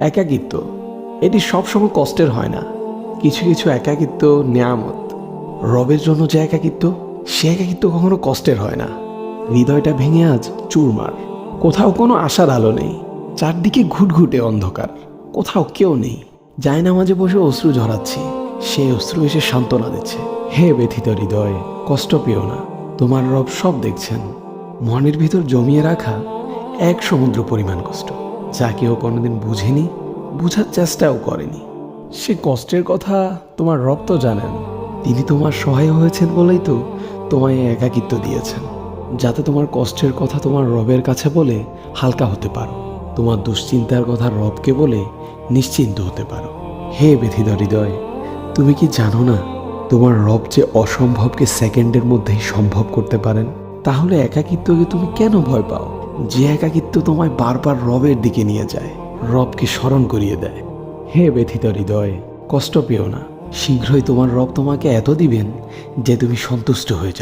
একাকিত্ব এটি সবসময় কষ্টের হয় না। কিছু কিছু একাকিত্ব নেয়ামত। রবের জন্য যে একাকিত্ব, সে একাকিত্ব কখনো কষ্টের হয় না। হৃদয়টা ভেঙে আজ চুরমার। কোথাও কোনো আশার আলো নেই, চারদিকে ঘুটঘুটে অন্ধকার। কোথাও কেউ নেই। জায়নামাজে বসে অশ্রু ঝরাচ্ছি, সে অশ্রু এসে সান্ত্বনা দিচ্ছে। হে ব্যথিত হৃদয়, কষ্ট পেও না, তোমার রব সব দেখছেন। মনের ভিতর জমিয়ে রাখা এক সমুদ্র পরিমাণ কষ্ট, যা কেউ কোনোদিন বুঝেনি, বুঝার চেষ্টাও করেনি। সে কষ্টের কথা তোমার রব তো জানেন। তিনি তোমার সহায় হয়েছেন বলেই তো তোমায় এই একাকিত্ব দিয়েছেন, যাতে তোমার কষ্টের কথা তোমার রবের কাছে বলে হালকা হতে পারো, তোমার দুশ্চিন্তার কথা রবকে বলে নিশ্চিন্ত হতে পারো। হে ব্যথিত হৃদয়, তুমি কি জানো না তোমার রব যে অসম্ভবকে সেকেন্ডের মধ্যেই সম্ভব করতে পারেন? তাহলে একাকিত্বকে তুমি কেন ভয় পাও? যে একাকিত্ব তোমায় বারবার রবের দিকে নিয়ে যায়, রবকে স্মরণ করিয়ে দেয়। হে ব্যথিত হৃদয়, কষ্ট পেও না। শীঘ্রই তোমার রব তোমাকে এত দিবেন যে তুমি সন্তুষ্ট হয়ে যাবে।